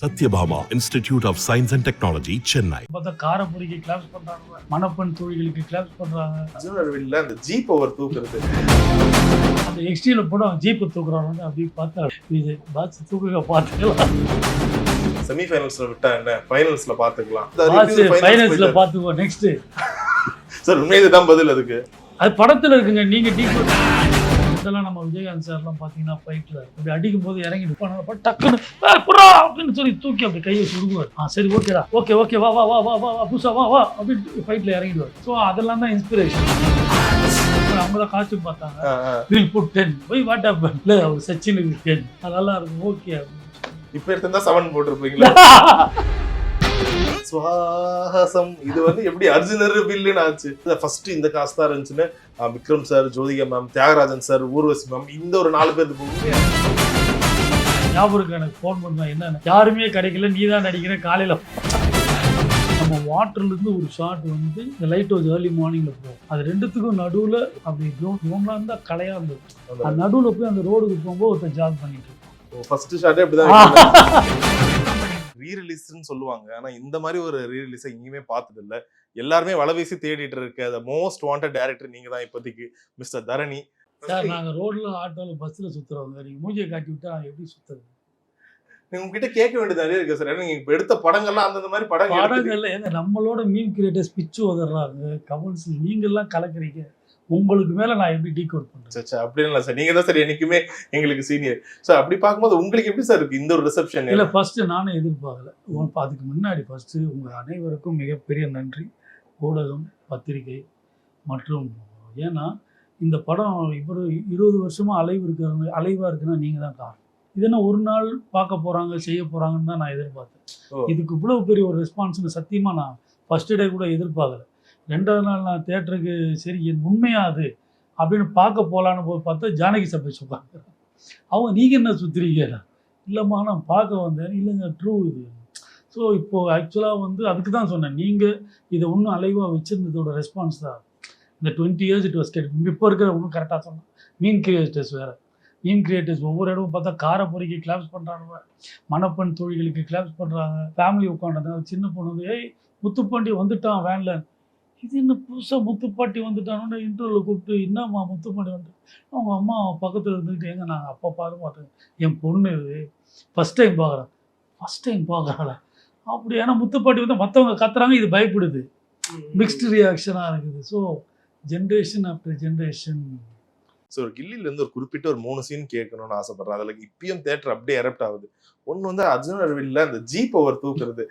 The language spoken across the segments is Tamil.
Satyabhama institute of science and technology, Chennai. பார்த்தா காரப்பொரிக்கு கிளாப்ஸ் பண்றாங்க, மணப்பெண் தொழில்களுக்கு கிளாப்ஸ் பண்றாங்க. அர்ஜுனர்வில்ல அந்த ஜீப் ஓவர் தூக்குறது, அந்த எக்ஸ்ட்ரீல போட அவன் ஜீப்பை தூக்குறாங்க. அப்படி பார்த்தா இது பாஸ் தூக்குக பார்த்துக்கலாம். செமிஃபைனல்ஸ்ல விட்டா என்ன, ஃபைனல்ஸ்ல பாத்துக்கலாம். ஃபைனல்ஸ்ல பாத்துக்குவோம் நெக்ஸ்ட். சார் உண்மையிலே இதுதான் பதில் அதுக்கு. அது படத்துல இருக்குங்க. நீங்க இதெல்லாம் நம்ம விஜயகாந்த் சார்லாம் பார்த்தீங்கன்னா ஃபைட்டில் அப்படி அடிக்கும் போது இறங்கிட்டு டக்குன்னு அப்படின்னு சொல்லி தூக்கி அப்படி கையை சுடுவார். சரி ஓகேடா, ஓகே ஓகே வா வா வா வா வா புதுசா வா வா அப்படின்னு ஃபைட்டில் இறங்கிடுவார். ஸோ அதெல்லாம் தான் இன்ஸ்பிரேஷன். அவங்க தான் காஸ்ட்யூம் பார்த்தாங்க. வில் புட் 10 போய் வாட் ஹேப்பன் இல்லை அவர் சச்சினுக்கு 10 அதெல்லாம் இருக்கும். ஓகே இப்போ எடுத்திருந்தா 7 போட்டிருப்பீங்களா? சுவாசம் இது வந்து எப்படி அர்ஜுனர் வில்லுன்னு ஆச்சு. ஃபர்ஸ்ட் இந்த காசு தான் இருந்துச்சுன்னு Vikram sir, Jyothika ma'am, Thiyagarajan sir, Urvashi ma'am, இந்த ஒரு 4 பேருக்கு போகுது. ஞாபகம் எனக்கு ஃபோன் பண்ணா என்ன யாருமே கிடைக்கல, நீ தான் நடிக்கிற காலையில. நம்ம வாட்டர்ல இருந்து ஒரு ஷாட் வந்து இந்த லைட் ஹவுஸ் ஏர்லி மார்னிங்ல போகும். அது ரெண்டுத்துக்கும் நடுவுல அப்படி கிரௌண்ட்ல இருந்தா கலையா இருந்தது. அது நடுவுல போய் அந்த ரோடுக்கு போகும்போது ஒருத்தர் ஜாக் பண்ணிட்டு ஃபர்ஸ்ட் ஷாட்டே அப்படிதான். ரீரிலீஸ்ன்னு சொல்லுவாங்க, ஆனா இந்த மாதிரி ஒரு ரீரிலீஸை எங்கேயுமே பார்த்தது இல்லை. எல்லாருமே வலைவீசி தேடிட்டு இருக்க மோஸ்ட் வாண்டட் டைரக்டர் நீங்க தான் இப்போதைக்கு, மிஸ்டர் தரணி சார். நாங்க ரோட்ல ஆட்டோல பஸ்ல சுத்துறவங்க, நீங்க மூஞ்சியை காட்டி விட்டா எப்படி சுத்துறது? நீங்க உங்ககிட்ட கேட்க வேண்டியது நிறைய இருக்கு சார். நீங்க இப்ப எடுத்த படங்கள்லாம் அந்த மாதிரி படங்கள்ல ஏங்க நம்மளோட மீம் கிரியேட்டர்ஸ் பிச்சு உதறாங்க, கமெண்ட்ஸ் நீங்க எல்லாம் கலக்குறீங்க. உங்களுக்கு மேல நான் எப்படி டீகோட் பண்றேன்? அப்படின்னு இல்லை சார், நீங்க தான் சார் என்னைக்குமே எங்களுக்கு சீனியர். சார் அப்படி பார்க்கும்போது உங்களுக்கு எப்படி சார் இருக்கு இந்த ஒரு ரிசப்ஷன்? இல்லை ஃபர்ஸ்ட் நானும் எதிர்பார்க்கல. அதுக்கு முன்னாடி ஃபர்ஸ்ட் உங்க அனைவருக்கும் மிகப்பெரிய நன்றி, ஊடகம், பத்திரிகை மற்றும் ஏன்னா இந்த படம் இப்போ 20 வருஷமா அலைவா இருக்குன்னா நீங்க தான் காரணம். இதென்ன ஒரு நாள் பார்க்க போறாங்க செய்ய போறாங்கன்னு தான் நான் எதிர்பார்த்தேன். இதுக்கு இவ்வளவு பெரிய ஒரு ரெஸ்பான்ஸ்னு சத்தியமா நான் ஃபர்ஸ்ட் டே கூட எதிர்பார்க்கல. 2வது நாள் நான் தேட்டருக்கு சரி என் உண்மையா அது அப்படின்னு பார்க்க போகலான்னு போய் பார்த்தா ஜானகி சபை சொல்கிறாங்க. அவங்க நீங்கள் என்ன சுற்றுறீங்க? இல்லைம்மா நான் பார்க்க வந்தேன். இல்லைங்க ட்ரூ இது. ஸோ இப்போது ஆக்சுவலாக வந்து அதுக்கு தான் சொன்னேன், நீங்கள் இதை இன்னும் அலைவாக வச்சுருந்ததோட ரெஸ்பான்ஸ் தான். இந்த 20 இயர்ஸ் இட் வாஸ் கெட். இப்போ இருக்கிற ஒன்றும் கரெக்டாக சொன்னேன். மீன் கிரியேட்டர்ஸ் வேறு. மீன் கிரியேட்டர்ஸ் ஒவ்வொரு இடமும் பார்த்தா காரப்பொரிக்கு கிளாப்ஸ் பண்ணுறாங்க, மணப்பெண் தொழில்களுக்கு கிளாப்ஸ் பண்ணுறாங்க. ஃபேமிலி உட்காந்துருந்தாங்க. சின்ன பொண்ணு ஏய் முத்துப்பாண்டி வந்துட்டான் வேனில். இது என்ன புதுசாக முத்துப்பாட்டி வந்துட்டானோன்னு இன்டர்வியூவில் கூப்பிட்டு என்னம்மா முத்துப்பாண்டி வந்துட்டு அவங்க அம்மா பக்கத்தில் இருந்துக்கிட்டு ஏங்க நாங்கள் அப்பா பார்க்க மாட்டோம், என் பொண்ணு ஃபஸ்ட் டைம் பார்க்குறாளா அப்படி. ஏன்னா முத்துப்பாட்டி வந்து மற்றவங்க கத்துறாங்க, இது பயப்படுது. மிக்ஸ்டு ரியாக்ஷனாக இருக்குது. So generation after generation. So கில்லிலேருந்து ஒரு குறிப்பிட்ட ஒரு 3 சீன் கேட்கணும்னு ஆசைப்படுறேன். அதில் இப்பயும் தேட்டர் அப்படியே எரப்ட் ஆகுது. ஒன்று வந்து அர்ஜுனர்வில்ல அந்த ஜீப் ஓவர் தூக்குறது,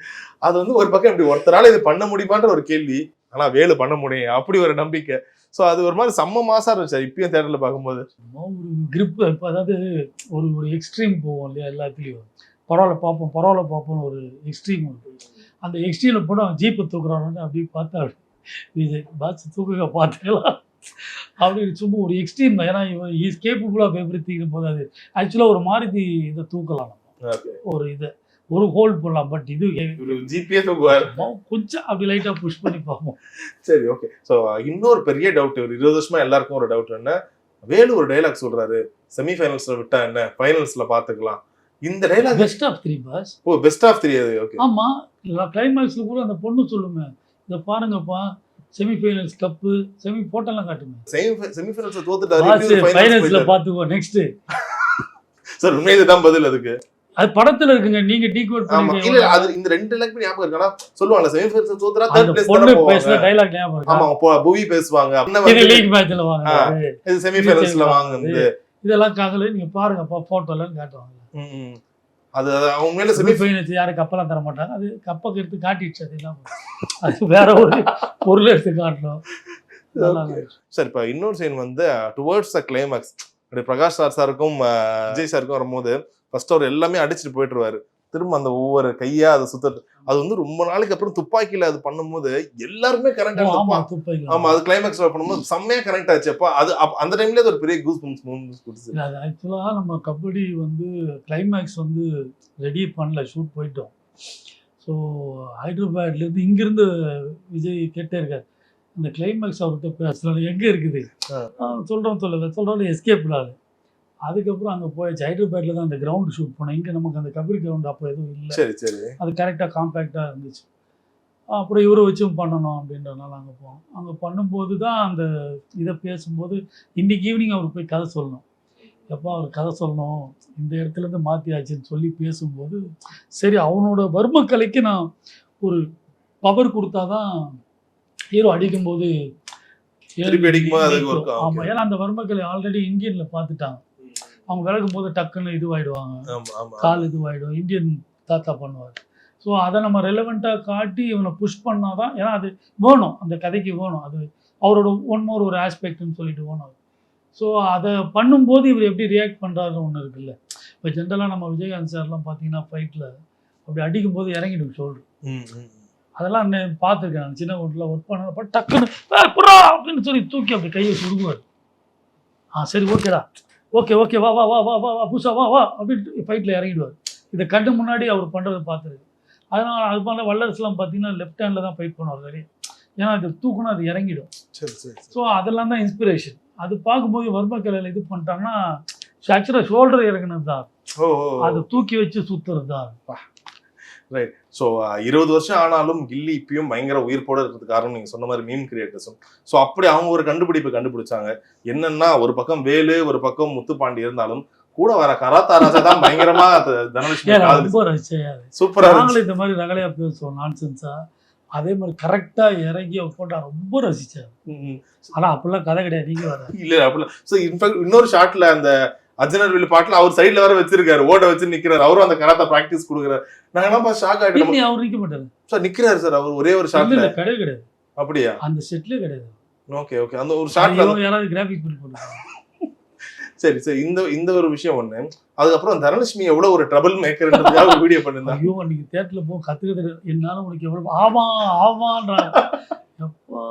அது வந்து ஒரு பக்கம் இப்படி ஒருத்தரால் இது பண்ண முடியுமான்ற ஒரு கேள்வி, ஆனால் வேலு பண்ண முடியும் அப்படி ஒரு நம்பிக்கை. ஸோ அது ஒரு மாதிரி செம்ம மாசா இருந்துச்சு இப்பயும் தேட்டரில் பார்க்கும்போது. ஒரு கிரிப் இப்போ அதாவது ஒரு எக்ஸ்ட்ரீம் போவோம் இல்லையா எல்லாத்துலேயும். பரவாயில்ல பார்ப்போம் ஒரு எக்ஸ்ட்ரீம். அந்த எக்ஸ்ட்ரீமில் போட அவன் ஜீப்பை தூக்குறான்னு அப்படி பார்த்தா இது பாஸ் தூக்குக பார்த்துக்கலாம் அப்படின்னு சும்மா ஒரு எக்ஸ்ட்ரீம் தான். ஏன்னா இவன் is capable of everything போது அது ஆக்சுவலாக ஒரு மாருதி இதை தூக்கலாம், ஒரு இதை ஒரு ஹோல்ட் பண்ணலாம். பட் இது ஜிபிஏ தூக்குவார் கொஞ்சம் அப்படி லைட்டாக புஷ் பண்ணி பார்ப்போம். சரி ஓகே. ஸோ இன்னொரு பெரிய டவுட், ஒரு 20 வருஷமா எல்லாருக்கும் ஒரு டவுட் என்ன, வேலு ஒரு டைலாக் சொல்றாரு, செமிஃபைனல்ஸ்ல விட்டா என்ன ஃபைனல்ஸ்ல பார்த்துக்கலாம். இந்த dialogue best of 3 boss. Oh best of 3 அது ஓகே. ஆமா கிளைமேக்ஸ்ல கூட அந்த பொண்ணு சொல்லுமே, இதை பாருங்கப்பா செமிஃபைனல்ஸ் கப்பு செமி போட்டெல்லாம் காட்டுங்க. செமிஃபைனல்ஸ்ல தோத்துட்டாரு, ஃபைனல்ஸ்ல பாத்துக்கோ நெக்ஸ்ட். சார் உண்மையிலே இதுதான் பதில் அதுக்கு. அது படத்துல இருக்குங்க, நீங்க டீகோட் பண்ணீங்க. இல்ல அது இந்த 2 டைலாக் ஞாபகம் இருக்கா? சொல்லுவாங்கல செமிஃபைனல்ஸ் தோத்துறா தேர்ட் பிளேஸ் பொண்ணு பேசுற டயலாக் ஞாபகம் இருக்கா? ஆமா புவி பேசுவாங்க. இது லீக் மேட்ச்ல வாங்க, இது செமிஃபைனல்ஸ்ல வாங்குது. இதெல்லாம் காகல நீங்க பாருங்கப்பா போட்டோல காட்டுவாங்க. அது உண்மையில செமிஃபைனல்ஸ் யாரும் கப்பெல்லாம் தர மாட்டாங்க. அது கப்பக்கு எடுத்து காட்டிடுச்சு. அது வேற ஒரு பொருள் எடுத்து காட்டணும். சார் இப்ப இன்னொரு சீன் வந்து டுவர்ட்ஸ் த கிளைமேக்ஸ், பிரகாஷ் சாருக்கும் விஜய் சாருக்கும் வரும்போது ஃபர்ஸ்ட் அவர் எல்லாமே அடிச்சுட்டு போயிட்டுருவாரு. திரும்ப அந்த ஒவ்வொரு கையா அதை சுத்த, அது வந்து ரொம்ப நாளைக்கு அப்புறம் துப்பாக்கியில அது பண்ணும்போது எல்லாருமே கரெக்ட் ஆகும். ஆமா அது கிளைமேக்ஸ்ல பண்ணும்போது செம்மையா கரெக்ட் ஆச்சு. அப்ப அது அந்த டைம்ல அது ஒரு பெரிய கூஸ் பம்ப்ஸ் கொடுத்து. அது ஆக்சுவலா நம்ம கபடி வந்து கிளைமேக்ஸ் வந்து ரெடி பண்ணல, ஷூட் போயிட்டோம். ஸோ ஹைதராபாத்லேருந்து இங்கிருந்து விஜய் கேட்டே இருக்காரு, இந்த கிளைமேக்ஸ் அவர்கிட்ட பேசலாம் எங்கே இருக்குது சொல்கிறோம் எஸ்கேப் ஆகுது. அதுக்கப்புறம் அங்கே போயாச்சு. ஹைதராபாத்தில் தான் அந்த கிரவுண்டு ஷூட் போனேன். இங்கே நமக்கு அந்த கபடி கிரவுண்ட் அப்போ எதுவும் இல்லை. சரி சரி. அது கரெக்டாக காம்பேக்டாக இருந்துச்சு. அப்புறம் இவரை வச்சும் பண்ணணும் அப்படின்றனால அங்கே போனோம். அங்கே பண்ணும்போது தான் அந்த இதை பேசும்போது இன்றைக்கி ஈவினிங் அவர் போய் கதை சொல்லணும். எப்போ அவர் கதை சொல்லணும், இந்த இடத்துலேருந்து மாற்றியாச்சுன்னு சொல்லி பேசும்போது சரி அவனோட வர்மக்கலைக்கு நான் ஒரு பவர் கொடுத்தா தான் ஹீரோ அடிக்கும்போது ஆமாம். ஏன்னா அந்த வர்மக்கலை ஆல்ரெடி இந்தியனில் பார்த்துட்டாங்க. அவங்க விலகும் போது டக்குன்னு இதுவாகிடுவாங்க, கால் இதுவாகிடும். இந்தியன் தாத்தா பண்ணுவார். ஸோ அதை நம்ம ரெலவெண்ட்டாக காட்டி இவனை புஷ் பண்ணால் தான், ஏன்னா அது வேணும், அந்த கதைக்கு வேணும். அது அவரோட ஒரு ஆஸ்பெக்ட்னு சொல்லிட்டு வேணும். ஸோ அதை பண்ணும்போது இவர் எப்படி ரியாக்ட் பண்ணுறாருன்னு ஒன்று இருக்குல்ல. இப்போ ஜென்ரலாக நம்ம விஜயகாந்த் சார்லாம் பார்த்தீங்கன்னா ஃபைட்டில் அப்படி அடிக்கும்போது இறங்கிடும் ஷோல்டர். அதெல்லாம் பார்த்துருக்கேன். நான் சின்ன வீட்டில் ஒர்க் பண்ணப்போ டக்குன்னு புறா அப்படின்னு சொல்லி தூக்கி அப்படி கையை சுடுவார். சரி ஓகேடா, ஓகே ஓகே வா வா வா வா வா வா புதுசா வா வா அப்படின்ட்டு ஃபைட்டில் இறங்கிடுவார். இதை கண்டு முன்னாடி அவர் பண்ணுறதை பார்த்துருக்கு. அதனால் அது பண்ண வல்லரசுலாம் பார்த்தீங்கன்னா லெஃப்ட் ஹேண்டில் தான் ஃபைட் பண்ணுவார் நிறைய. ஏன்னா அது தூக்கணும், அது இறங்கிடும். சரி சரி. ஸோ அதெல்லாம் தான் இன்ஸ்பிரேஷன். அது பார்க்கும்போது வர்மக்கலையில் இது பண்ணிட்டாங்கன்னா ஆக்சுவலாக ஷோல்டர் இறங்கினது தான், அதை தூக்கி வச்சு சுற்றுறது தான். ரைட். ஸோ 20 வருஷம் ஆனாலும் கில்லி இப்பயும் பயங்கர உயிர்ப்போட இருக்கிறது காரணம் நீங்கள் சொன்ன மாதிரி மீம் கிரியேட்டர்ஸும். ஸோ அப்படி அவங்க ஒரு கண்டுபிடிப்பை கண்டுபிடிச்சாங்க. என்னன்னா ஒரு பக்கம் வேலு ஒரு பக்கம் முத்துப்பாண்டி இருந்தாலும் கூட வர கராத்தா ராஜா தான் பயங்கரமா தனலட்சுமி ரொம்ப ரசிச்சா. சூப்பரா நாங்களும் இந்த மாதிரி ரகலையா பேசுவோம் நான்சென்ஸா. அதே மாதிரி கரெக்டா இறங்கி போட்டா ரொம்ப ரசிச்சாரு. ஆனா அப்பெல்லாம் கதை கிடையாது. நீங்க வர இல்ல அப்படிலாம். ஸோ இன்ஃபேக்ட் இன்னொரு ஷாட்ல அந்த அர்ஜுனர்வில் பாட்டுல அவர் சைட்ல வர வச்சிருக்காரு, ஓட வச்சு நிக்கிறாரு. அவரும் அந்த கராத்தா பிராக்டிஸ் கொடுக்குறாரு. நாங்க என்ன ஷாக் ஆயிட்டோம். அவர் நிக்க மாட்டாரு சார், நிக்கிறாரு சார் அவர் ஒரே ஒரு ஷாட்ல. கிடையாது. அப்படியா? அந்த செட்ல கிடையாது. Okay okay. அந்த ஒரு ஷாட்ல யாராவது கிராபிக்ஸ் பண்ணி போடுறாங்க. சரி சரி. இந்த ஒரு விஷயம் ஒண்ணு. அதுக்கப்புறம் தனலட்சுமி எவ்வளவு ஒரு ட்ரபிள் மேக்கர்ன்றதுக்காக ஒரு வீடியோ பண்ணிருந்தாங்க. ஐயோ நீங்க தியேட்டர்ல போ கத்துக்கிறது என்னால உனக்கு எவ்வளவு ஆமா ஆமான்றாங்க. எப்பா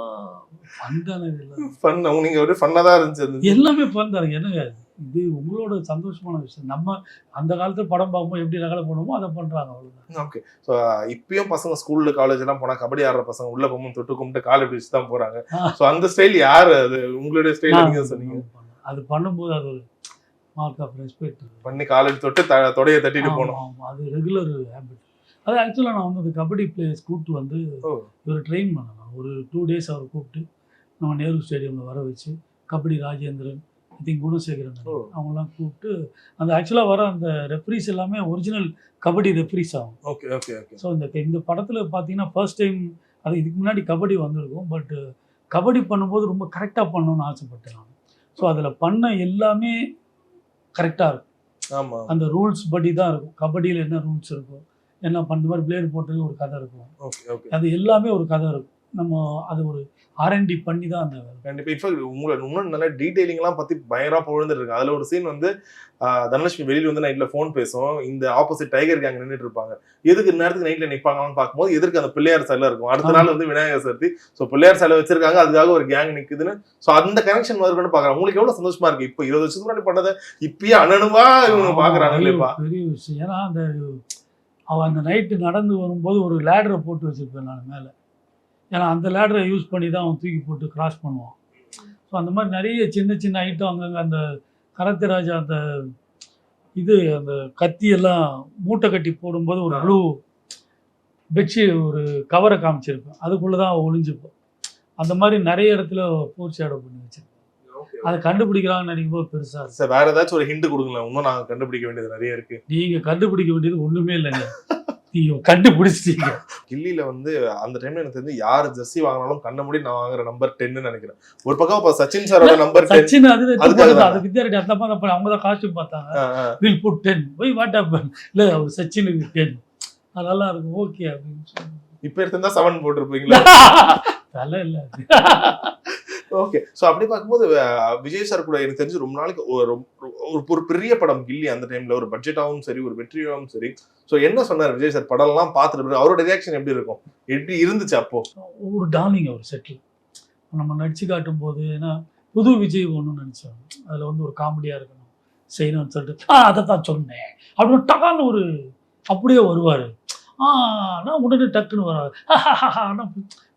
ஃபன் தானே இதெல்லாம். ஃபன். நீங்க ஒரு ஃபன்னா தான் இருந்துச்சு. எல்லாமே ஃபன் தானே. என்னங்க இது உங்களோட சந்தோஷமான விஷயம். நம்ம அந்த காலத்துல படம் பார்க்கும்போது எப்படி ரகலை பண்ணுவோமோ அதை பண்றாங்க, அவ்வளவுதான். ஓகே. ஸோ இப்பயும் பசங்க ஸ்கூல்ல காலேஜ் எல்லாம் போனா கபடி ஆடுற பசங்க உள்ள போகும் தொட்டு கும்பிட்டு கால் எப்படி வச்சு தான் போறாங்க. ஸோ அந்த ஸ்டைல் யாரு அது? உங்களுடைய ஸ்டைல் நீங்க சொன்னீங்க. அது பண்ணும்போது அது ஒரு மார்க் ஆஃப் ரெஸ்பெக்ட் பண்ணி காலேஜ் தொட்டு தொடைய தட்டிட்டு போனோம். அது ரெகுலர் ஹேபிட். அது ஆக்சுவலாக நான் வந்து அந்த கபடி பிளேயர்ஸ் கூப்பிட்டு வந்து இவர் ட்ரெயின் பண்ணேன். ஒரு 2 days அவர் கூப்பிட்டு நம்ம நேரு ஸ்டேடியமில் வர வச்சு கபடி ராஜேந்திரன், ஐ திங்க் குணசேகரன் அவங்களாம் கூப்பிட்டு அந்த ஆக்சுவலாக வர அந்த ரெஃப்ரீஸ் எல்லாமே ஒரிஜினல் கபடி ரெஃப்ரீஸ் ஆகும். Okay okay okay. ஸோ இந்த படத்தில் பார்த்தீங்கன்னா ஃபர்ஸ்ட் டைம் அது இதுக்கு முன்னாடி கபடி வந்திருக்கும். பட் கபடி பண்ணும்போது ரொம்ப கரெக்டாக பண்ணணும்னு ஆசைப்பட்டேன் நான். ஸோ அதில் பண்ண எல்லாமே கரெக்டாக இருக்கும். ஆமாம். அந்த ரூல்ஸ் படி தான் இருக்கும். கபடியில் என்ன ரூல்ஸ் இருக்கும், என்ன பண்ணுற மாதிரி பிளேடு போட்டது ஒரு கதை இருக்கும். Okay okay. அது எல்லாமே ஒரு கதை இருக்கும். நம்ம அது ஒரு R&D பண்ணி தான் அந்த கண்டிப்பா. இன்ஃபேக்ட் உங்களை இன்னும் நல்ல டீடைலிங்லாம் பத்தி பயங்கரமா பொழுது இருக்கு. அதுல ஒரு சீன் வந்து தனலட்சுமி வெளியில வந்து நைட்ல ஃபோன் பேசும். இந்த ஆப்போசிட் டைகர் கேங் நின்றுட்டு இருப்பாங்க. எதுக்கு நேரத்துக்கு நைட்ல நிப்பாங்கன்னு பார்க்கும்போது எதுக்கு அந்த பிள்ளையார் சிலை இருக்கும். அடுத்த நாள் வந்து விநாயகர் சதுர்த்தி. ஸோ பிள்ளையார் சிலை வச்சிருக்காங்க, அதுக்காக ஒரு கேங் நிக்குதுன்னு. ஸோ அந்த கனெக்ஷன் வருதுன்னு பாக்குறாங்க. உங்களுக்கு எவ்வளவு சந்தோஷமா இருக்கு? இப்போ 20 வருஷத்துக்கு முன்னாடி பண்ணதை இப்பயே அண்ணனுவா இவங்க பாக்குறாங்க இல்லையா? பெரிய விஷயம். ஏன்னா அவன் அந்த நைட்டு நடந்து வரும்போது ஒரு லேடரை போட்டு வச்சிருப்பேன் நான் மேலே. ஏன்னா அந்த லேடரை யூஸ் பண்ணி தான் அவன் தூக்கி போட்டு கிராஸ் பண்ணுவான். ஸோ அந்த மாதிரி நிறைய சின்ன சின்ன ஐட்டம் அங்கங்கே அந்த கராத்தே ராஜா அந்த அந்த கத்தியெல்லாம் மூட்டை கட்டி போடும்போது ஒரு ப்ளூ பெட்ஷீட் ஒரு கவரை காமிச்சிருப்பேன். அதுக்குள்ளே தான் அவன் ஒளிஞ்சுப்போம். அந்த மாதிரி நிறைய இடத்துல ஃபோர் ஷேடோ பண்ணி வச்சிருப்பேன். அதை கண்டுபிடிக்கலாம்னு நினைக்கும் போது பெருசாக சார். வேற ஏதாச்சும் ஒரு ஹிண்ட் கொடுங்களேன். இன்னும் நாங்கள் கண்டுபிடிக்க வேண்டியது நிறைய இருக்கு. நீங்கள் கண்டுபிடிக்க வேண்டியது ஒன்றுமே இல்லைங்க. நீங்க கண்டுபிடிச்சிட்டீங்க. கில்லியில வந்து அந்த டைம்ல எனக்கு தெரிஞ்சு யார் ஜெர்சி வாங்கினாலும் கண்ண மூடி நான் வாங்குற நம்பர் 10 நினைக்கிறேன். ஒரு பக்கம் இப்ப சச்சின் சாரோட நம்பர் 10. சச்சின் அது வித்யாரெட்டி அந்த மாதிரி அவங்க தான் காஸ்டியூம் பார்த்தாங்க. வில் புட் 10 போய் வாட் ஹேப்பன் இல்ல சச்சினுக்கு 10 அது நல்லா இருக்கும் ஓகே அப்படின்னு சொல்லி. இப்ப எடுத்திருந்தா 7 போட்டிருப்பீங்களா? தலை இல்ல. ஓகே. ஸோ அப்படி பார்க்கும்போது விஜய் சார் கூட எனக்கு தெரிஞ்சு ரொம்ப நாளைக்கு ஒரு பெரிய படம் கில்லி அந்த டைம்ல ஒரு பட்ஜெட்டாகவும் சரி ஒரு வெற்றியாகவும் சரி. ஸோ என்ன சொன்னார் விஜய் சார்? படம்லாம் பார்த்துட்டு அவரோட ரியாக்ஷன் எப்படி இருக்கும், எப்படி இருந்துச்சு அப்போ? ஒரு டார்லிங் அவர் செட்டில் நம்ம நடிச்சு காட்டும் போது. ஏன்னா புது விஜய் ஒன்றும் நினைச்சோம். அதில் வந்து ஒரு காமெடியாக இருக்கணும் செய்யணும்னு சொல்லிட்டு அதை தான் சொன்னேன் அப்படின்னு டக்கான்னு ஒரு அப்படியே வருவார். நான் உடனே டக்குன்னு வராது.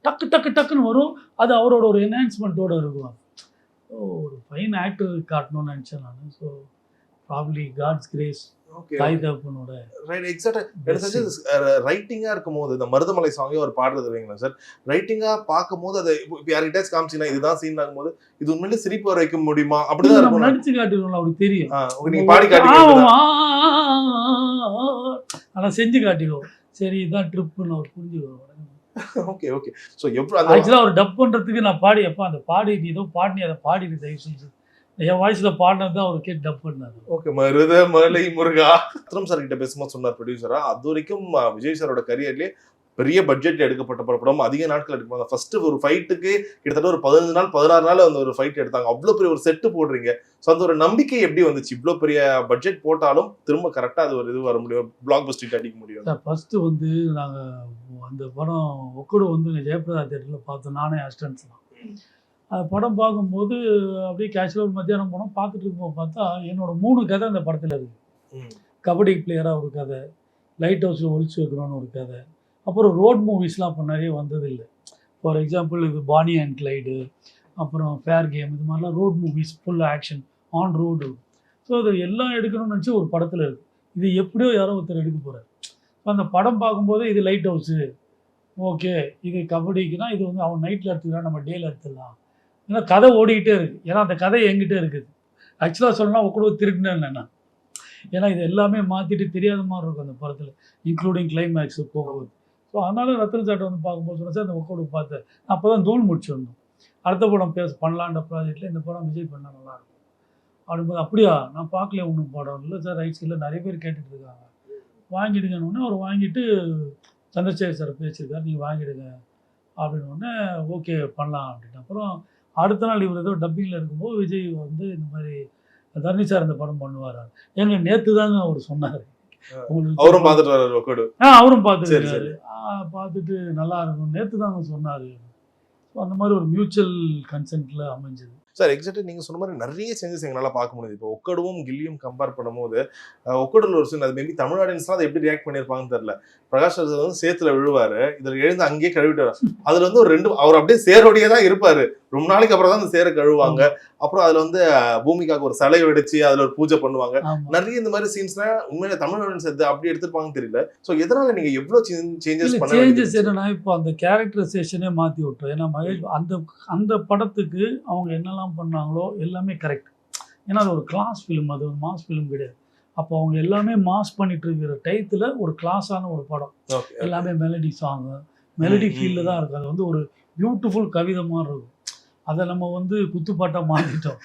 டக்கு டக்கு டக்குன்னு வரும். அது அவரோட ஒரு என்ஹான்ஸ்மெண்ட்டோடு இருக்கும். ஒரு ஃபைன் ஆக்டர் காட்டணும்னு நினச்சேன் நான். So probably god's grace, okay தாய் தகப்பனோட ரைட் எக்ஸாக்டா. எனக்கு தெரிஞ்சு ரைட்டிங்கா இருக்கும்போது இந்த மருதமலை சாங்கே ஒரு பாடுறது வைங்களா சார், ரைட்டிங்கா பார்க்கும்போது அதை இப்போ யார்கிட்டயாச்சும் காமிச்சிங்கன்னா இதுதான் சீன் ஆகும்போது இது உண்மையிலே சிரிப்பு வர வைக்க முடியுமா அப்படிதான் நம்ம இருக்கும். நடிச்சு காட்டிடுவோம்ல, அவருக்கு தெரியும். நீங்க பாடி காட்டி ஆனா செஞ்சு காட்டிடுவோம். சரி இதான் ட்ரிப்புன்னு அவர் புரிஞ்சுக்குவார். Okay okay. ஸோ எவ்வளோ அந்த ஆக்சுவலாக அவர் டப் பண்ணுறதுக்கு நான் பாடி எப்போ அந்த பாடி நீ ஏதோ பாடி அதை பாடிட்டு தயவு செஞ்சு என் வாய்ஸில் பாடினது தான் அவர் கேட்டு டப் பண்ணார். ஓகே மருதமலை முருகா. விக்ரம் சார் கிட்ட பேசும்போது சொன்னார் ப்ரொடியூசரா, அது வரைக்கும் விஜய் சாரோட கரியர்லேயே பெரிய பட்ஜெட் எடுக்கப்பட்ட படம், அதிக நாட்கள் எடுப்பாங்க. ஃபர்ஸ்ட் ஒரு ஃபைட்டுக்கு கிட்டத்தட்ட ஒரு 15 நாள் 16 நாள் அந்த ஒரு ஃபைட் எடுத்தாங்க. அவ்வளோ பெரிய ஒரு செட்டு போடுறீங்க. ஸோ அந்த ஒரு நம்பிக்கை எப்படி வந்துச்சு? இவ்வளோ பெரிய பட்ஜெட் போட்டாலும் திரும்ப கரெக்டாக அது ஒரு இது வர முடியும், பிளாக் பஸ்டர் அடிக்க முடியும். சார் ஃபர்ஸ்ட்டு வந்து நாங்கள் அந்த படம் ஒக்கடு வந்து ஜெயபிரதா தேட்டரில் பார்த்தோம், நானே அசிஸ்டன்ஸ் தான். அந்த படம் பார்க்கும்போது அப்படியே கேஷுவலாக மத்தியானம் போனோம். பார்த்துட்டு இருக்கும்போது பார்த்தா என்னோட 3 கதை அந்த படத்தில் இருக்குது. கபடி பிளேயராக ஒரு கதை, லைட் ஹவுஸில் ஒழிச்சு வைக்கணும்னு ஒரு கதை, அப்புறம் ரோட் மூவிஸ்லாம் அப்போ நிறைய வந்ததில்லை. ஃபார் எக்ஸாம்பிள் இது பானி அண்ட் கிளைடு, அப்புறம் ஃபேர் கேம், இது மாதிரிலாம் road movies full action on road. So அது எல்லாம் எடுக்கணும்னு நினச்சி ஒரு படத்தில் இருக்குது. இது எப்படியோ யாரோ ஒருத்தர் எடுக்க போகிறார். ஸோ அந்த படம் பார்க்கும்போது இது லைட் ஹவுஸு, ஓகே இது கபடிக்குன்னா இது வந்து அவன் நைட்டில் எடுத்துக்கலாம், நம்ம டேயில் எடுத்துடலாம். ஏன்னா கதை ஓடிக்கிட்டே இருக்குது. ஏன்னா அந்த கதை என்கிட்டே இருக்குது. ஆக்சுவலாக சொல்லணும்னா கூட திருடினேன்னு நான். ஏன்னா இது எல்லாமே மாற்றிட்டு தெரியாத மாதிரி இருக்கும் அந்த படத்தில், இன்க்ளூடிங் கிளைமேக்ஸு போகும்போது. ஸோ அதனால ரத்தன சாட்டை வந்து பார்க்கும்போது சொன்னால் சார் அந்த ஒக்கோடு பார்த்தேன். அப்போ தான் தூள் முடிச்சிடணும், அடுத்த படம் பண்ணலான்ற ப்ராஜெக்டில் இந்த படம் விஜய் பண்ணால் நல்லாயிருக்கும் அப்படின்போது, அப்படியா நான் பார்க்கல ஒன்றும் படம் இல்லை சார், ரைட்ஸ் இல்லை நிறைய பேர் கேட்டுட்டு இருக்காங்க, வாங்கிடுங்கன்னு அவர் வாங்கிட்டு சந்திரசேகர் சார் பேசியிருக்காரு, நீங்கள் வாங்கிடுங்க அப்படின்னோடனே ஓகே பண்ணலாம் அப்படின்னு. அப்புறம் அடுத்த நாள் இவர் ஏதோ டப்பிங்கில் இருக்கும்போது விஜய் வந்து இந்த மாதிரி தரணி சார் இந்த படம் பண்ணுவார் எங்க நேற்று தாங்க அவர் சொன்னார். அவரும் பார்த்துட்டு அவரும் பார்த்துருக்காரு, பார்த்துட்டு நல்லா இருக்கும் நேற்று தாங்க சொன்னார். ஸோ அந்த மாதிரி ஒரு மியூச்சுவல் கன்சென்ட்ல அமைஞ்சது. சார் எக்ஸாக்டாக நீங்கள் சொன்ன மாதிரி நிறைய சேஞ்சஸ் எங்களால் பார்க்க முடியுது. இப்போ ஒக்கடுவும் கில்லியும் கம்பேர் பண்ணும்போது ஒக்கடில் ஒரு சீன், அது மேபி தமிழ் ஆடியன்ஸ்லாம் அதை எப்படி ரியாக்ட் பண்ணியிருப்பாங்கன்னு தெரியல. பிரகாஷ் ராஜ் வந்து சேத்துல விழுவாரு, இதில் எழுந்து அங்கேயே கழுவிட்டு அதில் வந்து ஒரு 2 அவர் அப்படியே சேரோடையே தான் இருப்பாரு. ரொம்ப நாளைக்கு அப்புறம் தான் அந்த சேரை கழுவாங்க. அப்புறம் அதில் வந்து பூமிக்காக ஒரு சிலை வெடிச்சு அதில் ஒரு பூஜை பண்ணுவாங்க. நிறைய இந்த மாதிரி சீன்ஸ்லாம் உண்மையில தமிழ் ஆடியன்ஸ் அப்படி எடுத்துருப்பாங்கன்னு தெரியல. ஸோ எதனால நீங்க எவ்வளோ சேஞ்சஸ் என்னன்னா இப்போ அந்த கேரக்டரைசேஷனே மாற்றி விட்டோம். ஏன்னா மகேஷ் அந்த படத்துக்கு அவங்க என்னெல்லாம் பண்ணாங்களோ எல்லாமே கரெக்ட். ஏன்னா அது ஒரு கிளாஸ் ஃபிலிம், அது ஒரு மாஸ் ஃபிலிம் கிடையாது. அப்போ அவங்க எல்லாமே மாஸ் பண்ணிட்டு இருக்கிற டைத்தில் ஒரு கிளாஸான ஒரு படம், எல்லாமே மெலடி சாங்கு, மெலடி ஃபீல்டில் தான் இருக்குது. அது வந்து ஒரு பியூட்டிஃபுல் கவிதை மாதிரி இருக்கும். அதை நம்ம வந்து குத்துப்பாட்டா மாத்திட்டோம்.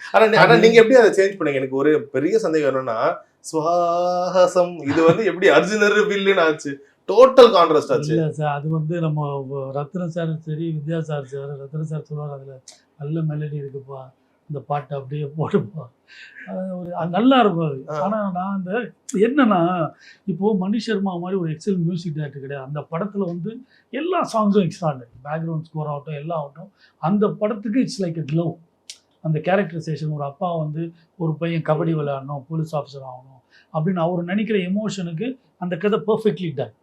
ஆனா நீங்க எப்படி அதை சேஞ்ச் பண்ணீங்க? எனக்கு ஒரு பெரிய சந்தேகம் என்னன்னா, சுவாசம் இது வந்து எப்படி அர்ஜுனர் வில்லுன்னு ஆச்சு, டோட்டல் கான்ட்ராஸ்ட் ஆச்சு. இல்லை சார், அது வந்து நம்ம ரத்ன சார் சரி, வித்யா சார் ரத்ன சார் சொல்லுவார், அதில் நல்ல மெலடி இருக்குப்பா, இந்த பாட்டை அப்படியே போடுப்பா, அது நல்லா இருக்கும் அது. ஆனால் நான் அந்த என்னன்னா இப்போது மணி சர்மா மாதிரி ஒரு எக்ஸல் மியூசிக் டைரக்டர் கிடையாது. அந்த படத்தில் வந்து எல்லா சாங்ஸும் எக்ஸ்ட்ராடனரி, பேக்ரவுண்ட் ஸ்கோர் ஆகட்டும் எல்லாம் ஆகட்டும், அந்த படத்துக்கு இட்ஸ் லைக் எ க்ளவ். அந்த கேரக்டரைசேஷன், ஒரு அப்பா வந்து ஒரு பையன் கபடி விளையாடணும், போலீஸ் ஆஃபீஸர் ஆகணும் அப்படின்னு அவர் நினைக்கிற எமோஷனுக்கு அந்த கதை பர்ஃபெக்ட்லி டன்.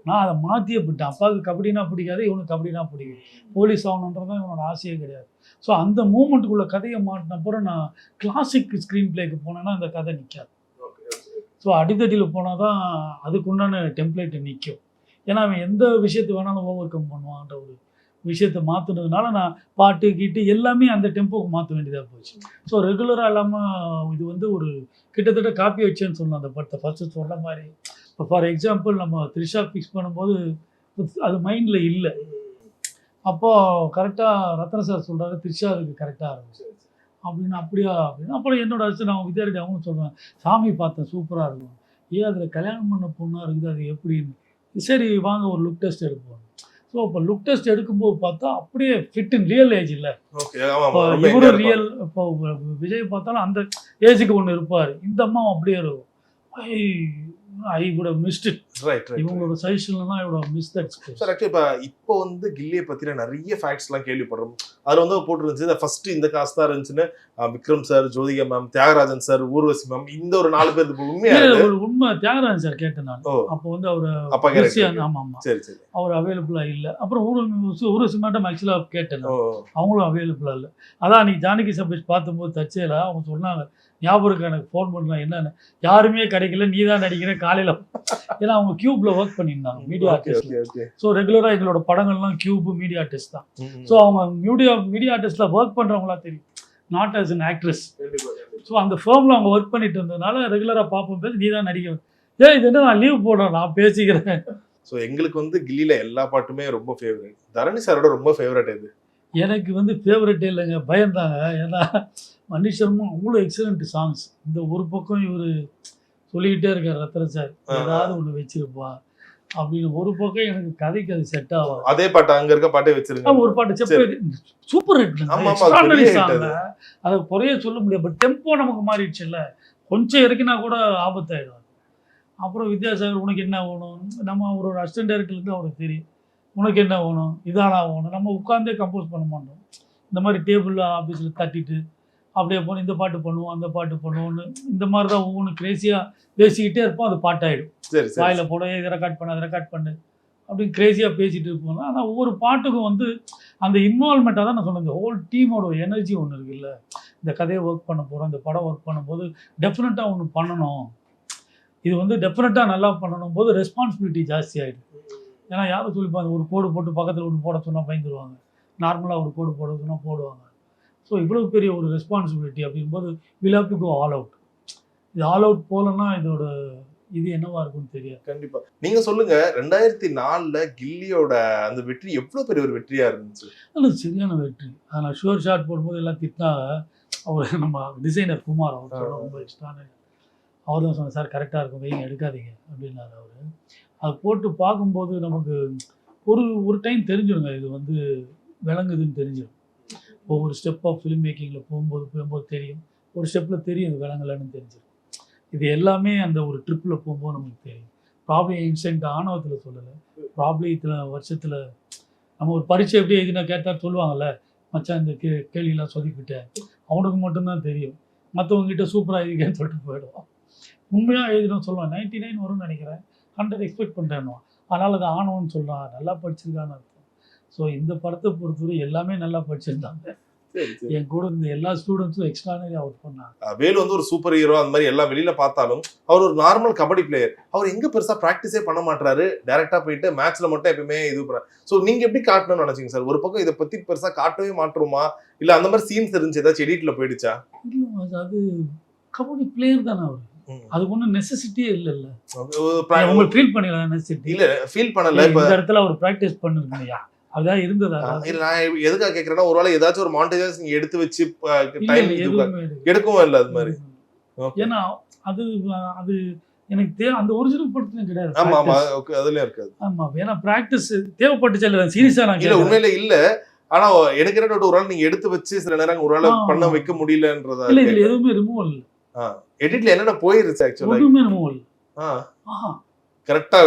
நான் அதை மாற்றியே போட்டேன். அப்பாவுக்கு கபடினா பிடிக்காது, இவனுக்கு கபடினா பிடிக்கும், போலீஸ் ஆகணுன்றதான் இவனோட ஆசையே கிடையாது. ஸோ அந்த மூமெண்ட்டுக்குள்ளே கதையை மாட்டினப்புறம் நான் கிளாசிக் ஸ்க்ரீன் பிளேக்கு போனேன்னா அந்த கதை நிற்காது. ஸோ அடித்தடியில் போனால் தான் அதுக்கு உண்டான டெம்ப்ளேட்டு நிற்கும். ஏன்னா அவன் எந்த விஷயத்தை வேணாலும் ஓவர் கம் பண்ணுவான்ற ஒரு விஷயத்தை மாற்றினதுனால நான் பாட்டு கீட்டு எல்லாமே அந்த டெம்போக்கு மாற்ற வேண்டியதாக போச்சு. ஸோ ரெகுலராக இல்லாமல் இது வந்து ஒரு கிட்டத்தட்ட காப்பி வச்சேன்னு சொல்லலாம் அந்த படத்தை. ஃபஸ்ட்டு சொன்ன மாதிரி இப்போ ஃபார் எக்ஸாம்பிள் நம்ம த்ரிஷா ஃபிக்ஸ் பண்ணும்போது அது மைண்டில் இல்லை. அப்போது கரெக்டாக ரத்ன சார் சொல்கிறாரு, த்ரிஷா அதுக்கு கரெக்டாக இருக்கும் அப்படின்னு. அப்படியா அப்படின்னு. அப்புறம் என்னோட அரிசி நான் வித்யாரதி அவங்களும் சொல்கிறேன், சாமி பார்த்தேன் சூப்பராக இருக்கும், ஏன் அதில் கல்யாணம் பண்ண பொண்ணாக இருக்குது அது எப்படின்னு. சரி வாங்க ஒரு லுக் டெஸ்ட் எடுப்போம். ஸோ இப்போ லுக் டெஸ்ட் எடுக்கும்போது பார்த்தா அப்படியே ஃபிட் இன் ரியல் ஏஜ் இல்லை. இப்போ இவரும் ரியல், இப்போ விஜய் பார்த்தாலும் அந்த ஏஜுக்கு ஒன்று இருப்பார், இந்த அம்மா அப்படியே இருக்கும். I would have missed it. Right. இவங்களோட சஜஷன்லாம் I would have missed that space. Sir actually இப்போ வந்து கில்லியை பற்றின நிறைய ஃபேக்ட்ஸ்லாம் கேள்விப்படுறோம். அதில் வந்து போட்டுருந்துச்சு ஃபர்ஸ்ட் இந்த காசு தான் இருந்துச்சுன்னு, Vikram sir, Jyothika ma'am, Thiyagarajan sir, Urvashi ma'am, இந்த ஒரு 4 பேர் உண்மையாக உண்மை. தியாகராஜன் சார் கேட்டேன் நான். அப்போ வந்து அவர் ஆமாம் சரி சரி அவர் அவைலபிளாக இல்லை. அப்புறம் ஊர்வசி மேடம் ஆக்சுவலாக கேட்டேன், அவங்களும் அவைலபிளாக இல்லை. அதான் நீ ஜானகி சபேஷ் பார்த்தும்போது தச்சேல அவங்க சொன்னாங்க, ஞாபகம் இருக்கு எனக்கு ஃபோன் பண்ணலாம் என்னென்ன யாருமே கிடைக்கல நீ தான் நடிக்கிற காலையில். ஏன்னா அவங்க கியூப்ல ஒர்க் பண்ணியிருந்தாங்க மீடியா ஆர்டிஸ்ட். ஸோ ரெகுலராக எங்களோட படங்கள்லாம் கியூப் மீடியா ஆர்டிஸ்ட் தான். ஸோ அவங்க மீடியா ஆர்டிஸ்டில் ஒர்க் பண்ணுறவங்களா தெரியும், not as an actress. So அந்த ஃபேமில் அவங்க ஒர்க் பண்ணிட்டு இருந்ததுனால ரெகுலராக பார்ப்போம் பேசி நீ தான் நடிக்க. இது என்ன நான் லீவ் போடுறேன் நான் பேசிக்கிறேன். ஸோ எங்களுக்கு வந்து கில்லியில எல்லா பாட்டுமே ரொம்ப ஃபேவரட். தரணி சாரோட ரொம்ப ஃபேவரட் எது? எனக்கு வந்து ஃபேவரட்டே இல்லைங்க, பயந்தாங்க. ஏன்னா மன்னிஷர்மும் அவ்வளோ எக்ஸலண்ட் சாங்ஸ். இந்த ஒரு பக்கம் இவர் சொல்லிக்கிட்டே இருக்கார் ரத்ன சார் ஏதாவது ஒன்று வச்சிருப்பா அப்படின்னு, ஒரு பக்கம் எனக்கு கதைக்கு அது செட் ஆகும். அதே பாட்டு அங்க இருக்க பாட்டே வச்சிருங்க. ஒரு பாட்டு சூப்பர் ஹிட், அதை குறைய சொல்ல முடியாது. பட் டெம்போ நமக்கு மாறிடுச்சுல்ல, கொஞ்சம் இறக்கினா கூட ஆபத்தாயிடும். அப்புறம் வித்யாசாகர் உனக்கு என்ன வேணும், நம்ம ஒரு அசிஸ்டன்ட் டைரக்டர்லேருந்து அவருக்கு தெரியும் உனக்கு என்ன வேணும் இதானா வேணும். நம்ம உட்காந்தே கம்போஸ் பண்ண மாட்டோம், இந்த மாதிரி டேபிளில் ஆஃபீஸில் தட்டிட்டு அப்படியே போகணும், இந்த பாட்டு பண்ணுவோம் அந்த பாட்டு பண்ணுவோன்னு இந்த மாதிரி தான் ஒவ்வொன்று கிரேசியாக பேசிக்கிட்டே இருப்போம். அது பாட்டாயிடும். வாயில் போட இதை ரெக்கார்ட் பண்ண அதை ரெக்கார்ட் பண்ணு அப்படின்னு கிரேசியாக பேசிகிட்டு இருப்போம். ஆனால் ஒவ்வொரு பாட்டுக்கும் வந்து அந்த இன்வால்மெண்ட்டாக தான் நான் சொன்னேன். இந்த ஹோல் டீமோட எனர்ஜி ஒன்று இருக்குல்ல, இந்த கதையை ஒர்க் பண்ண போகிறோம், இந்த படம் ஒர்க் பண்ணும்போது டெஃபினட்டாக ஒன்று பண்ணணும், இது வந்து டெஃபினட்டாக நல்லா பண்ணணும் போது ரெஸ்பான்சிபிலிட்டி ஜாஸ்தி ஆகிடும். ஏன்னா யாரும் சொல்லிப்பாங்க ஒரு கோடு போட்டு பக்கத்தில் ஒன்று போட சொன்னால் பயந்துருவாங்க, நார்மலாக ஒரு கோடு போட சொன்னால் போடுவாங்க. ஸோ இவ்வளோ பெரிய ஒரு ரெஸ்பான்சிபிலிட்டி அப்படிங்கும்போது will have to go all out. இது ஆல் அவுட் போகலன்னா இதோட இது என்னவா இருக்கும்னு தெரியாது. கண்டிப்பா நீங்க சொல்லுங்க, 2004 கில்லியோட அந்த வெற்றி எவ்வளவு பெரிய ஒரு வெற்றியா இருந்துச்சு? அது சரியான வெற்றி. அதனால் ஷுவர் ஷாட் போடும்போது எல்லாம் திட்டினா அவர் நம்ம டிசைனர் குமார் அவர் சொல்ல ரொம்ப இஷ்டான அவர் தான் சொன்னார், சார் கரெக்டாக இருக்கும் வெயிங்க எடுக்காதீங்க அப்படின்னாரு அவர். அதை போட்டு பார்க்கும்போது நமக்கு ஒரு டைம் தெரிஞ்சிடுங்க இது வந்து விளங்குதுன்னு தெரிஞ்சிடும். ஒவ்வொரு ஸ்டெப் ஆஃப் ஃபிலிம் மேக்கிங்கில் போகும்போது தெரியும், ஒரு ஸ்டெப்பில் தெரியும் இது விளங்கலைன்னு தெரிஞ்சிடும். இது எல்லாமே அந்த ஒரு ட்ரிப்பில் போகும்போது நமக்கு தெரியும். ப்ராப்ளம் இன்சென்ட் ஆணவத்தில் சொல்லலை, ப்ராப்ளம் இத்தனை வருஷத்தில் நம்ம ஒரு பரீட்சை எப்படி எழுதினா கேட்டால் சொல்லுவாங்கள்ல, மச்சான் இந்த கேள்வியெல்லாம் சொல்லிக்கிட்டேன், அவனுக்கு மட்டும்தான் தெரியும், மற்றவங்ககிட்ட சூப்பராக எழுதிக்கேன்னு சொல்லிட்டு போயிடுவான். உண்மையாக எழுதினோம் சொல்லுவான் 99 வரும்னு நினைக்கிறேன், 100 எக்ஸ்பெக்ட் பண்ணுறேன்னுவான். அதனால் அது ஆணவன்னு சொல்கிறான், நல்லா படிச்சிருக்கான்னு அர்த்தம். ஸோ இந்த படத்தை பொறுத்தவரை எல்லாமே நல்லா படிச்சிருந்தாங்க. என் கூட இருந்த எல்லா ஸ்டூடெண்ட்ஸும் எக்ஸ்ட்ரானரியா ஒர்க் பண்ணாங்க. வேலு வந்து ஒரு சூப்பர் ஹீரோ அந்த மாதிரி எல்லாம் வெளியில பார்த்தாலும் அவர் ஒரு நார்மல் கபடி பிளேயர். அவர் எங்க பெருசா பிராக்டிஸே பண்ண மாட்டாரு, டைரக்டா போயிட்டு மேட்ச்ல மட்டும் எப்பவுமே இது பண்றாரு. ஸோ நீங்க எப்படி காட்டணும்னு நினைச்சீங்க சார்? ஒரு பக்கம் இதை பத்தி பெருசா காட்டவே மாட்டோமா, இல்ல அந்த மாதிரி சீன்ஸ் இருந்துச்சு ஏதாச்சும் எடிட்ல போயிடுச்சா? அது கபடி பிளேயர் தானே அவர், அதுக்கு ஒன்றும் நெசசிட்டியே இல்லைல்ல. உங்களுக்கு ஃபீல் பண்ணிடலாம் நெசசிட்டி இல்ல, ஃபீல் பண்ணல. இந்த இடத்துல அவர் ப்ராக்டிஸ் பண்ணிருக்கீங்க அதான் இருந்ததா? இல்ல நான் எதுக்காக கேக்குறேன்னா, ஒருவேளை ஏதாச்சும் ஒரு மாண்டேஜஸ் நீங்க எடுத்து வச்சு டைம் எடுக்கவும் இல்லை அது மாதிரி. ஏன்னா அது அது எனக்கு அந்த ஒரிஜினல் படத்துலயும் கிடையாது. ஆமா ஆமா அதுலயும் இருக்காது. ஆமா ஏன்னா பிராக்டிஸ் தேவைப்பட்டுச்சு இல்ல, சீரியஸா நான் இல்ல உண்மையில இல்ல. ஆனா எனக்கு என்ன டவுட், ஒரு நாள் நீங்க எடுத்து வச்சு சில நேரம் ஒரு நாள் பண்ண வைக்க முடியலன்றதா? இல்ல இதுல எதுவுமே ரிமூவல் இல்ல. எடிட்ல என்னென்ன போயிருச்சு ஆக்சுவலா? எதுவுமே ரிமூவல். கரெக்டா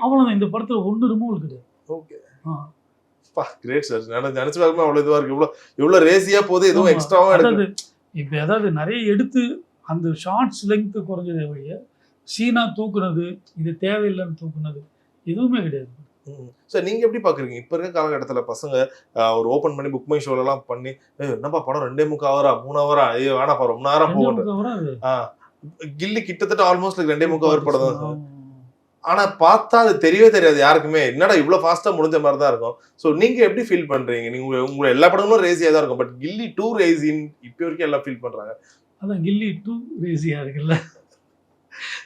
அவ்வளவுதான். இந்த படத்துல ஒன்னு ரிமூவல் கிடையாது. Okay great sir. நினைச்சு பார்க்கும்போது அவ்வளவு இதுவா இருக்கு, இவ்வளவு ரேசியா போகுது, எதுவும் எக்ஸ்ட்ராவா எடுக்குது. இப்ப ஏதாவது நிறைய எடுத்து அந்த ஷார்ட்ஸ் லெங்த் குறைஞ்சதே வழிய சீனா தூக்குனது, இது தேவையில்லைன்னு தூக்குனது எதுவுமே கிடையாது. சார் நீங்க எப்படி பாக்குறீங்க இப்ப இருக்க காலகட்டத்துல பசங்க ஒரு ஓபன் பண்ணி புக் மை ஷோல எல்லாம் பண்ணி என்னப்பா படம் 2.25 ஹவரா 3 ஹவரா, ஐயோ வேணாப்பா ரொம்ப நேரம் போகுது. கில்லி கிட்டத்தட்ட ஆல்மோஸ்ட் 2.25 ஹவர் படம் தான். ஆனா பார்த்தா அது தெரியவே தெரியாது யாருக்குமே, என்னடா இவ்வளவு ஃபாஸ்டா முடிஞ்ச மாதிரி தான் இருக்கும். சோ நீங்க எப்படி ஃபீல் பண்றீங்க? நீங்க உங்க எல்லா படங்களும் ரேசியா தான் இருக்கும், பட் கில்லி 2 ரேசின் இப்ப வரைக்கும் எல்லாம் ஃபீல் பண்றாங்க. அதான் கில்லி 2 ரேசியா இருக்குல்ல.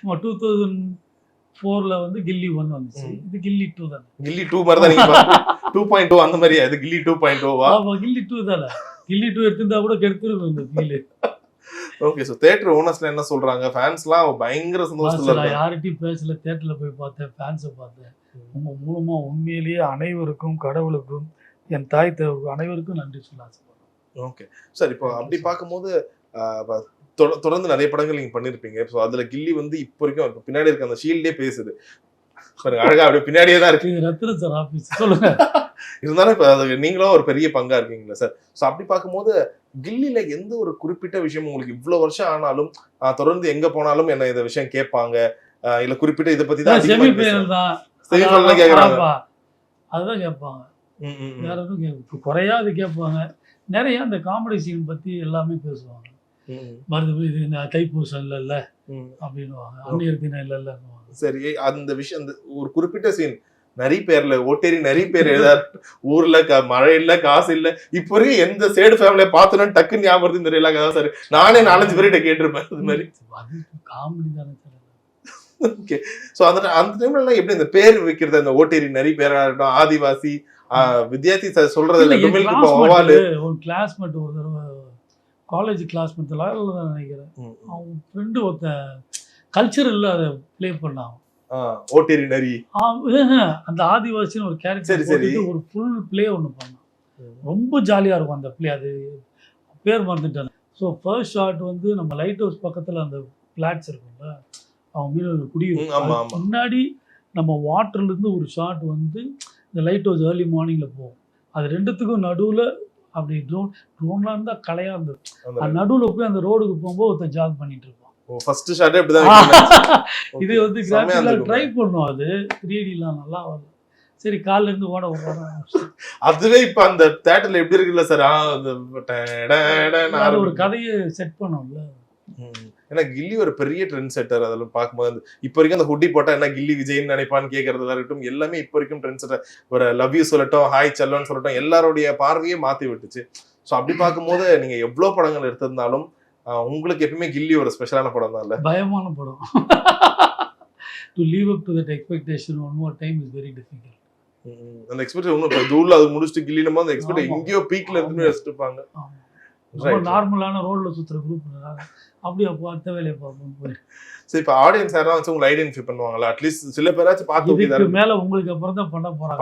2004ல வந்து கில்லி 1 வந்துச்சு, இது கில்லி 2 தான். கில்லி 2 மாதிரி தான் நீங்க 2.2 அந்த மாதிரியா? இது கில்லி 2.2வா? ஆமா கில்லி 2 தானே. கில்லி 2 எடுத்திருந்தா கூட கெடுத்துருக்கும் இந்த ஃபீல். ஓகே சோ தியேட்டர் ஓனர்ஸ்ல என்ன சொல்றாங்க? ஃபேன்ஸ்லாம் பயங்கர சந்தோஷத்துல இருக்காங்க. யார்கிட்டயும் பேசல, தியேட்டர்ல போய் பார்த்தேன், ஃபேன்ஸை பார்த்தேன். உங்க மூலமா உண்மையிலேயே அனைவருக்கும், கடவுளுக்கும், என் தாய் தகவலுக்கும் அனைவருக்கும் நன்றி சொல்ல ஆசைப்படுறேன். ஓகே சார் இப்போ அப்படி பார்க்கும்போது தொடர்ந்து நிறைய படங்கள் நீங்க பண்ணிருப்பீங்க. ஸோ அதுல கில்லி வந்து இப்போ வரைக்கும் பின்னாடி இருக்க அந்த ஷீல்டே பேசுது அழகா, அப்படி பின்னாடியே தான் இருக்கு. ரத்ன சார் ஆபீஸ் சொல்லுங்க. இருந்தாலும் இப்போ அது நீங்களும் ஒரு பெரிய பங்கா இருக்கீங்களா சார்? ஸோ அப்படி பார்க்கும்போது கில்லில எந்த ஒரு குறிப்பிட்ட விஷயம் உங்களுக்கு இவ்வளவு வருஷம் ஆனாலும் தொடர்ந்து எங்க போனாலும் என்ன இந்த விஷயம் கேட்பாங்க, இல்ல குறிப்பிட்ட இதை பத்தி தான் கேட்கறாங்க? அதுதான் கேட்பாங்க, வேற எதுவும் குறையாது கேட்பாங்க. நிறைய அந்த காமெடி சீன் பத்தி எல்லாமே பேசுவாங்க. மருந்து இது இந்த தைப்பூசம் இல்லைல்ல அப்படின்னுவாங்க, அந்நியர் தினம் இல்லைல்லன்னுவாங்க. சரி, அந்த விஷயம் அந்த ஒரு குறிப்பிட்ட சீன் நிறைய பேர்ல ஓட்டேரி நிறைய பேர் எழுதாரு, ஊர்ல மழை இல்ல காசு இல்ல, இப்ப வரைக்கும் எந்த சேடு ஃபேமிலிய பார்த்தோன்னா டக்குன்னு ஞாபகம் இந்த டைலாக் தான் சார். நானே 4-5 பேர்கிட்ட கேட்டிருப்பேன் அது மாதிரி. அது காமெடி தானே சார். ஓகே. சோ அந்த டைம்ல எல்லாம் எப்படி இந்த பேர் வைக்கிறது, அந்த ஓட்டேரி நிறைய பேரா இருக்கட்டும், ஆதிவாசி வித்யார்த்தி சார் சொல்றது ஒரு கிளாஸ்மேட் ஒரு தடவை காலேஜ் கிளாஸ்மேட் லாயர்ல தான் நினைக்கிறேன், அவன் ஃப்ரெண்டு ஒருத்த கல்ச்சரல்ல அதை ப்ளே பண்ணான். ஓட்டேரி நரி அந்த ஆதிவாசின்னு ஒரு கேரக்டர் ஒரு ஃபுல் ப்ளே ஒன்று பண்ணான். ரொம்ப ஜாலியாக இருக்கும் அந்த ப்ளே. அது பேர் மறந்துட்டேன். ஸோ ஃபர்ஸ்ட் ஷாட் வந்து நம்ம லைட் ஹவுஸ் பக்கத்தில் அந்த ஃப்ளாட்ஸ் இருக்கும்ல, அவன் மீனவர்கள் குடியிருக்கும் முன்னாடி நம்ம வாட்டர்லேருந்து ஒரு ஷாட் வந்து இந்த லைட் ஹவுஸ் ஏர்லி மார்னிங்கில் போகும். அது ரெண்டுத்துக்கும் நடுவில் அப்படி ட்ரோன்லாம் இருந்தால் கலையாக இருந்தது. அது நடுவில் போய் அந்த ரோடுக்கு போகும்போது ஒருத்தர் ஜாக் பண்ணிட்டு இருப்பான். ஃபர்ஸ்ட் ஷாட்டே இப்படிதான். இது வந்து கிராஃபிக்ல ட்ரை பண்ணோம், அது 3Dலாம் நல்லா வரும். சரி கால்ல இருந்து ஓட வர்றாங்க. அதுவே இப்ப அந்த தியேட்டர்ல எப்படி இருக்குல்ல சார், ஒரு கதையை செட் பண்ணோம்ல. ஏன்னா கில்லி ஒரு பெரிய ட்ரெண்ட் செட்டர். அதெல்லாம் பார்க்கும்போது இப்ப வரைக்கும் அந்த ஹுட்டி போட்டா என்ன கில்லி விஜய்னு நினைப்பான்னு கேட்கறதா இருக்கட்டும், எல்லாமே இப்ப வரைக்கும் ட்ரெண்ட் செட்டர். ஒரு லவ் யூ சொல்லட்டும், ஹாய் செல்லோன்னு சொல்லட்டும், எல்லாருடைய பார்வையே மாத்தி விட்டுச்சு. ஸோ அப்படி பார்க்கும்போது நீங்க எவ்வளவு படங்கள் எடுத்திருந்தாலும் உங்களுக்கு எப்பவுமே கில்லி ஒரு ஸ்பெஷலான படம் தான் இல்ல? பயமான படம். To leave up to that expectation one more time is very difficult. அந்த எக்ஸ்பெக்டேஷன் தூள்ல அது முடிச்சிட்டு கில்லி நம்ம அந்த எக்ஸ்பெக்ட் எங்கேயோ பீக்ல இருந்து வச்சிருப்பாங்க. நார்மலான ரோட்ல சுத்துற குரூப் அப்படியே அடுத்த வேலையை பார்ப்போம். சரி, இப்ப ஆடியன்ஸ் யாராவது வச்சு உங்களை ஐடென்டிஃபை பண்ணுவாங்களா? அட்லீஸ்ட் சில பேராச்சும் பார்த்து இதுக்கு மேல உங்களுக்கு அப்புறம் தான்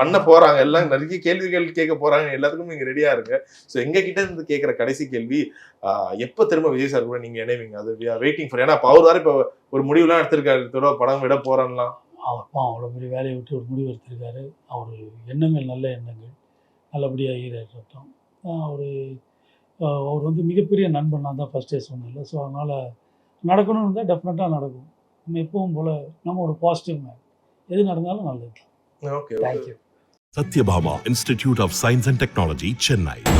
பண்ண போறாங்க. எல்லாம் நிறைய கேள்விகள் கேட்க போறாங்க. எல்லாத்துக்கும் நீங்க ரெடியா இருங்க. ஸோ எங்க கிட்ட இருந்து கேட்கிற கடைசி கேள்வி, எப்ப திரும்ப விஜய் சார் கூட நீங்க இணைவீங்க? அது வெயிட்டிங் ஃபார். ஏன்னா அவர் வேற இப்ப ஒரு முடிவுலாம் எடுத்திருக்காரு, படம் விட போறான்லாம். அவ்வளோ பெரிய வேலையை விட்டு ஒரு முடிவு எடுத்திருக்காரு. அவர் எண்ணங்கள் நல்ல எண்ணங்கள், நல்லபடியாக ஈரட்டும். அவர் வந்து மிகப்பெரிய நண்பன், நான் தான் ஃபர்ஸ்டே சொன்னேன்ல. ஸோ அதனால் நடக்கணும்னு இருந்தால் டெஃபினட்டாக நடக்கும். நம்ம எப்பவும் போல் நம்ம ஒரு பாசிட்டிவ் மேன், எது நடந்தாலும் நல்லது. Okay, thank you. Satyabhama Institute of Science and Technology, Chennai.